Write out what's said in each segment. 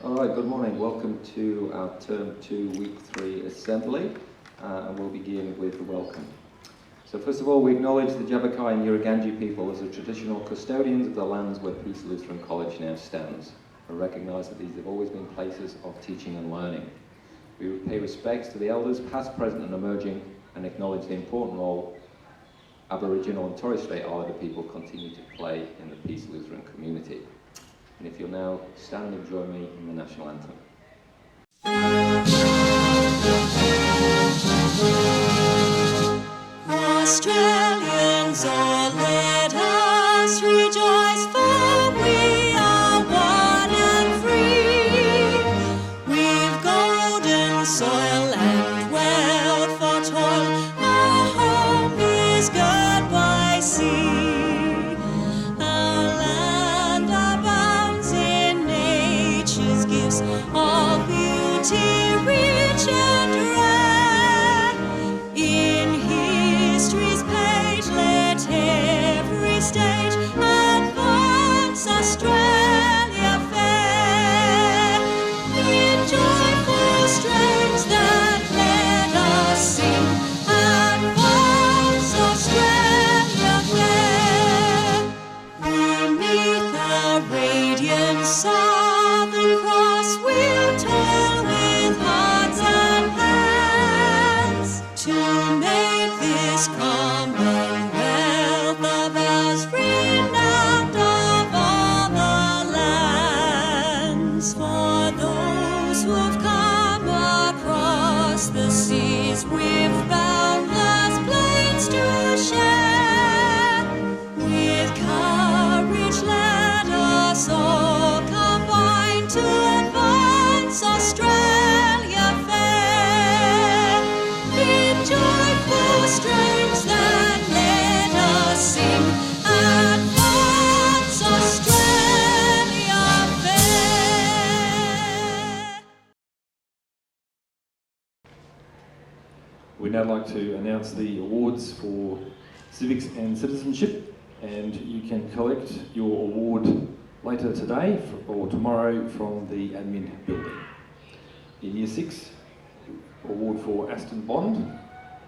All right, good morning. Welcome to our Term 2, Week 3 Assembly, and we'll begin with the welcome. So first of all, we acknowledge the Jabberkai and Yuraganji people as the traditional custodians of the lands where Peace Lutheran College now stands, and recognise that these have always been places of teaching and learning. We pay respects to the elders, past, present and emerging, and acknowledge the important role Aboriginal and Torres Strait Islander people continue to play in the Peace Lutheran community. And if you'll now stand and join me in the National Anthem. Australians, oh, let us rejoice, for we are one and free. We've golden soil and wealth for toil, our home is girt by sea. Our land abounds in nature's gifts, all beauty rich and rare. In history's page, let every stage advance Australia fair. In joyful strains that let us sing, advance Australia fair. Beneath our radiant Southern Cross, we'll toil with hearts and hands to make this commonwealth of ours renowned of all the lands. For those who've come across the seas with boundless plains to share, with courage let us all combine to advance Australia fair. In joyful strains that let us sing, advance Australia fair. We'd now like to announce the awards for civics and citizenship, and you can collect your award later today or tomorrow from the admin building. In Year 6, award for Aston Bond,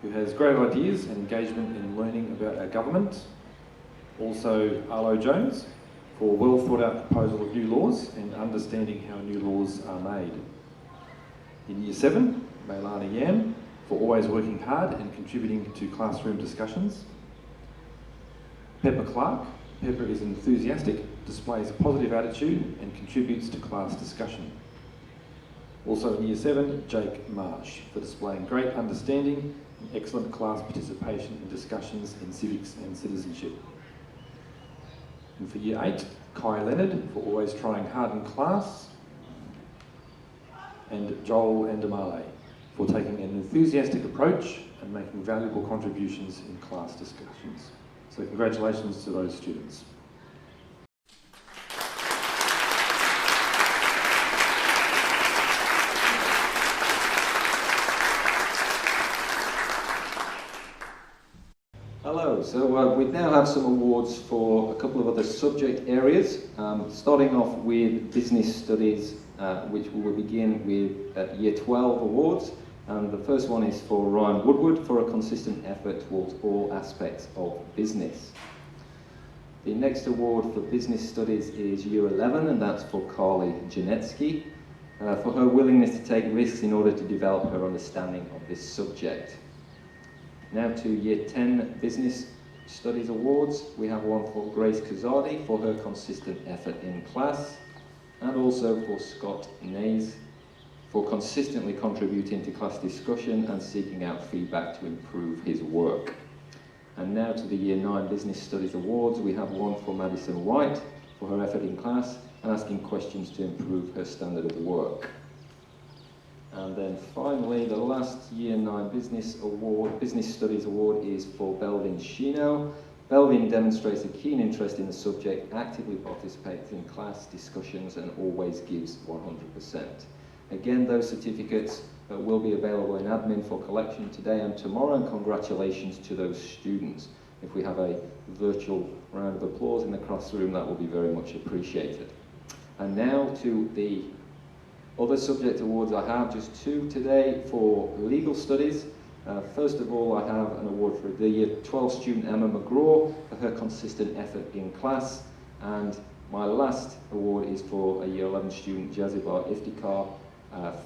who has great ideas and engagement in learning about our government. Also Arlo Jones for well thought out proposal of new laws and understanding how new laws are made. In Year 7, Mailana Yam for always working hard and contributing to classroom discussions. Pepper Clark. Pepper is enthusiastic, displays a positive attitude and contributes to class discussion. Also in Year 7, Jake Marsh for displaying great understanding and excellent class participation in discussions in civics and citizenship. And for Year 8, Kai Leonard for always trying hard in class. And Joel Endamale for taking an enthusiastic approach and making valuable contributions in class discussions. So congratulations to those students. Hello, so we now have some awards for a couple of other subject areas, starting off with business studies, which we will begin with Year 12 awards. And the first one is for Ryan Woodward for a consistent effort towards all aspects of business. The next award for business studies is Year 11, and that's for Carly Janetsky for her willingness to take risks in order to develop her understanding of this subject. Now to Year 10 Business Studies Awards. We have one for Grace Kazadi for her consistent effort in class, and also for Scott Nays for consistently contributing to class discussion and seeking out feedback to improve his work. And now to the Year 9 Business Studies Awards. We have one for Madison White for her effort in class and asking questions to improve her standard of work. And then finally, the last Year 9 Business Studies Award is for Belvin Shino. Belvin demonstrates a keen interest in the subject, actively participates in class discussions and always gives 100%. Again, those certificates will be available in admin for collection today and tomorrow, and congratulations to those students. If we have a virtual round of applause in the classroom, that will be very much appreciated. And now to the Other subject awards I have just two today for legal studies. First of all, I have an award for the Year 12 student Emma McGraw for her consistent effort in class, and my last award is for a Year 11 student Jazibar Iftikhar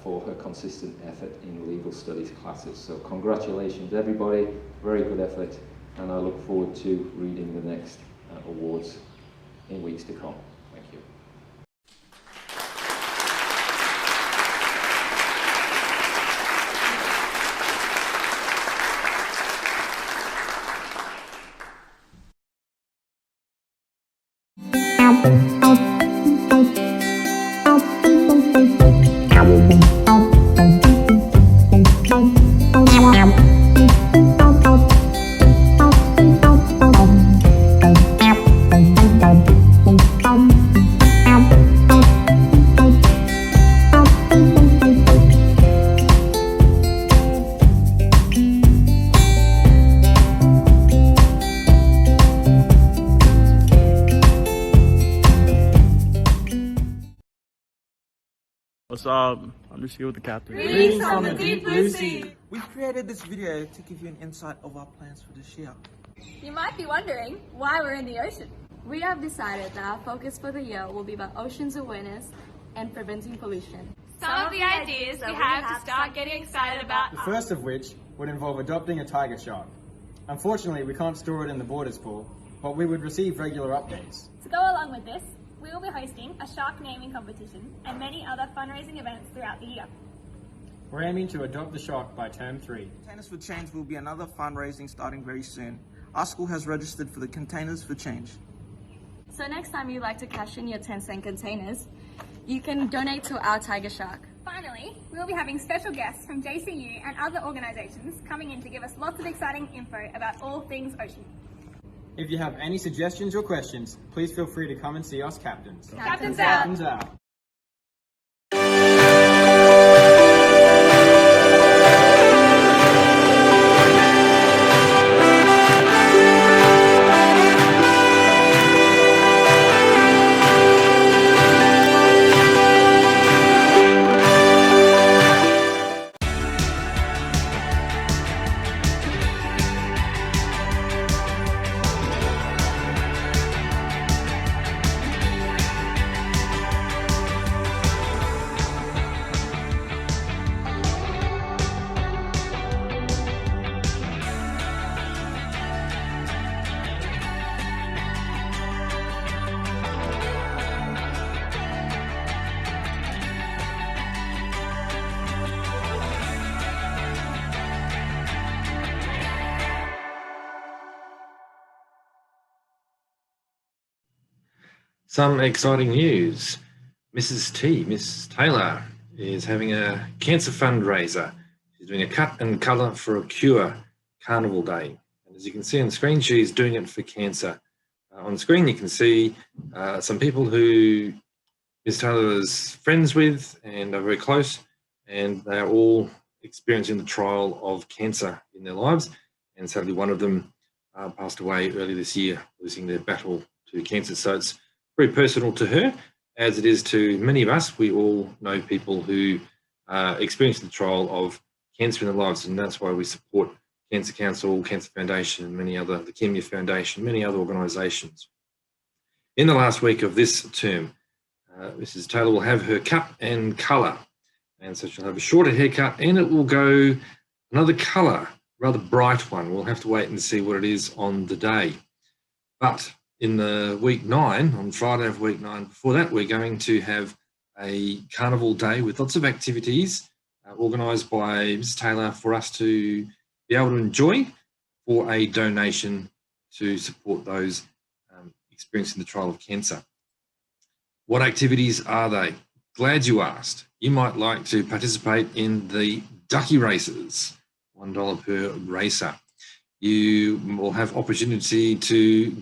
for her consistent effort in legal studies classes. So congratulations everybody, very good effort, and I look forward to reading the next awards in weeks to come. Thank you. What's up? I'm just here with the captain. Greetings from the deep blue sea. We've created this video to give you an insight of our plans for this year. You might be wondering why we're in the ocean. We have decided that our focus for the year will be about oceans awareness and preventing pollution. Some of the ideas we have to start getting excited about The first of which would involve adopting a tiger shark. Unfortunately, we can't store it in the borders pool, but we would receive regular updates. To go along with this, we will be hosting a shark naming competition and many other fundraising events throughout the year. We're aiming to adopt the shark by term 3. Containers for Change will be another fundraising starting very soon. Our school has registered for the Containers for Change. So next time you like to cash in your 10-cent containers, you can donate to our tiger shark. Finally, we will be having special guests from JCU and other organisations coming in to give us lots of exciting info about all things ocean. If you have any suggestions or questions, please feel free to come and see us captains. Captains out! Captains out. Some exciting news. Miss Taylor, is having a cancer fundraiser. She's doing a cut and colour for a cure carnival day. And as you can see on the screen, she's doing it for cancer. On the screen, you can see some people who Miss Taylor is friends with and are very close, and they are all experiencing the trial of cancer in their lives. And sadly, one of them passed away early this year, losing their battle to cancer. So it's very personal to her, as it is to many of us. We all know people who experience the trial of cancer in their lives, and that's why we support Cancer Council, Cancer Foundation, and many other, the Leukemia Foundation, many other organisations. In the last week of this term, Mrs. Taylor will have her cut and colour, and so she'll have a shorter haircut, and it will go another colour, rather bright one. We'll have to wait and see what it is on the day. But in the week 9, on Friday of week 9, before that, we're going to have a carnival day with lots of activities organised by Mrs. Taylor for us to be able to enjoy for a donation to support those experiencing the trial of cancer. What activities are they? Glad you asked. You might like to participate in the ducky races, $1 per racer. You will have opportunity to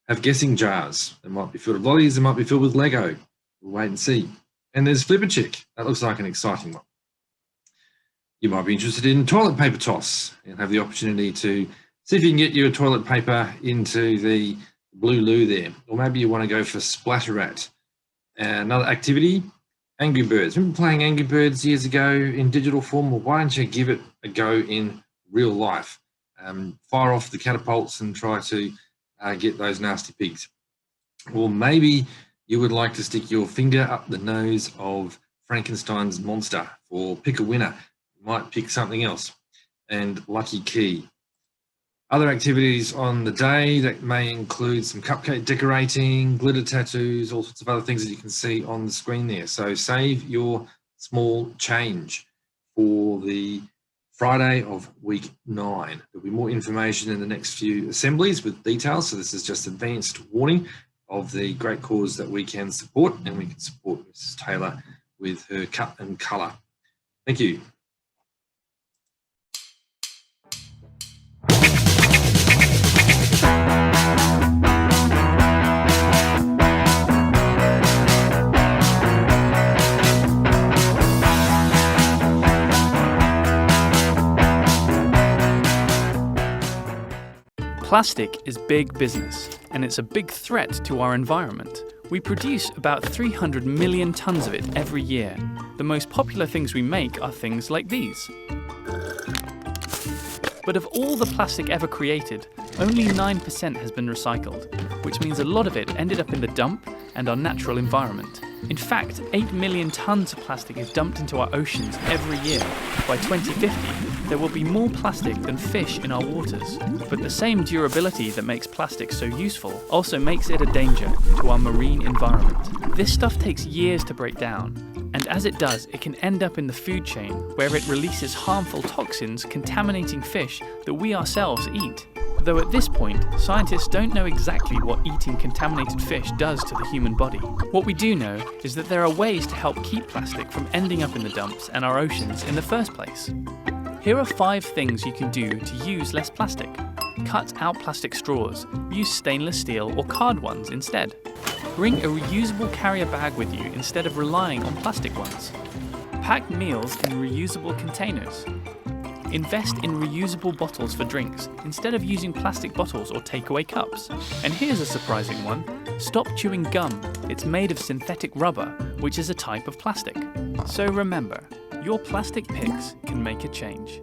have guessing jars. They might be filled with lollies, they might be filled with Lego. We'll wait and see. And there's Flipper Chick. That looks like an exciting one. You might be interested in toilet paper toss. You'll have the opportunity to see if you can get your toilet paper into the blue loo there. Or maybe you want to go for Splatterat. Another activity Angry Birds. Remember playing Angry Birds years ago in digital form? Well, why don't you give it a go in real life? Fire off the catapults and try to get those nasty pigs. Or maybe you would like to stick your finger up the nose of Frankenstein's monster, or pick a winner. You might pick something else. And lucky key. Other activities on the day that may include some cupcake decorating, glitter tattoos, all sorts of other things that you can see on the screen there. So save your small change for the Friday of week 9. There'll be more information in the next few assemblies with details. So this is just advanced warning of the great cause that we can support, and we can support Mrs. Taylor with her cut and colour. Thank you. Plastic is big business, and it's a big threat to our environment. We produce about 300 million tons of it every year. The most popular things we make are things like these. But of all the plastic ever created, only 9% has been recycled, which means a lot of it ended up in the dump and our natural environment. In fact, 8 million tons of plastic is dumped into our oceans every year. By 2050, there will be more plastic than fish in our waters. But the same durability that makes plastic so useful also makes it a danger to our marine environment. This stuff takes years to break down, and as it does, it can end up in the food chain, where it releases harmful toxins contaminating fish that we ourselves eat. Though at this point, scientists don't know exactly what eating contaminated fish does to the human body. What we do know is that there are ways to help keep plastic from ending up in the dumps and our oceans in the first place. Here are 5 things you can do to use less plastic. Cut out plastic straws. Use stainless steel or card ones instead. Bring a reusable carrier bag with you instead of relying on plastic ones. Pack meals in reusable containers. Invest in reusable bottles for drinks instead of using plastic bottles or takeaway cups. And here's a surprising one. Stop chewing gum. It's made of synthetic rubber, which is a type of plastic. So remember, your plastic picks can make a change.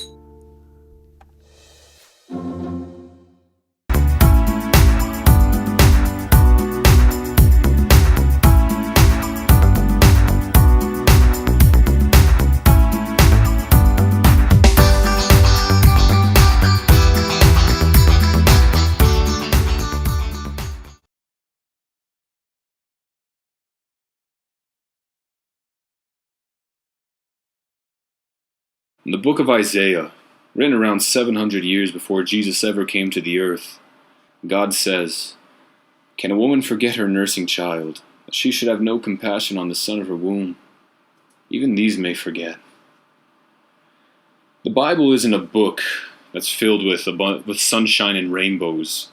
In the book of Isaiah, written around 700 years before Jesus ever came to the earth, God says, "Can a woman forget her nursing child, that she should have no compassion on the son of her womb? Even these may forget." The Bible isn't a book that's filled with sunshine and rainbows,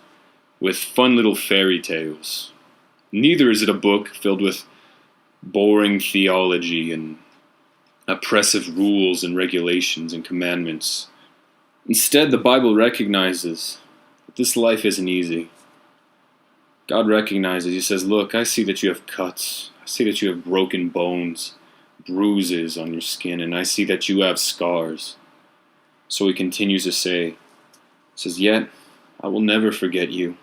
with fun little fairy tales. Neither is it a book filled with boring theology and oppressive rules and regulations and commandments. Instead, the Bible recognizes that this life isn't easy. God recognizes, He says, "Look, I see that you have cuts. I see that you have broken bones, bruises on your skin, and I see that you have scars." So He continues to say, He says, "Yet I will never forget you.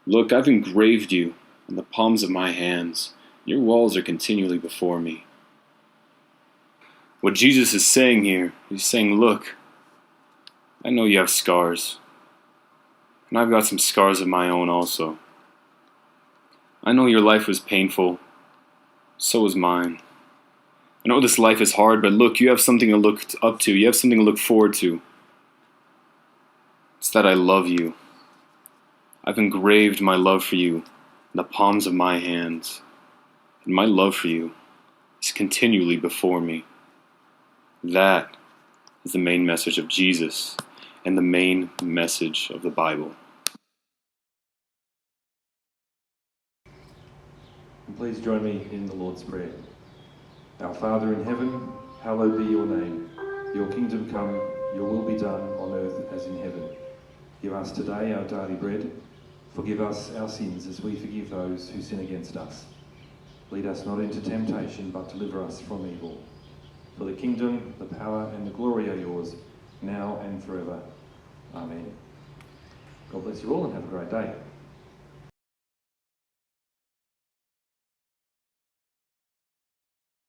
Look, I've engraved you on the palms of my hands. Your walls are continually before me." What Jesus is saying here, He's saying, look, I know you have scars. And I've got some scars of my own also. I know your life was painful. So was mine. I know this life is hard, but look, you have something to look up to. You have something to look forward to. It's that I love you. I've engraved my love for you in the palms of my hands. And my love for you is continually before me. That is the main message of Jesus and the main message of the Bible. And please join me in the Lord's Prayer. Our Father in heaven, hallowed be your name. Your kingdom come, your will be done on earth as in heaven. Give us today our daily bread. Forgive us our sins as we forgive those who sin against us. Lead us not into temptation, but deliver us from evil. For the kingdom, the power, and the glory are yours, now and forever. Amen. God bless you all and have a great day.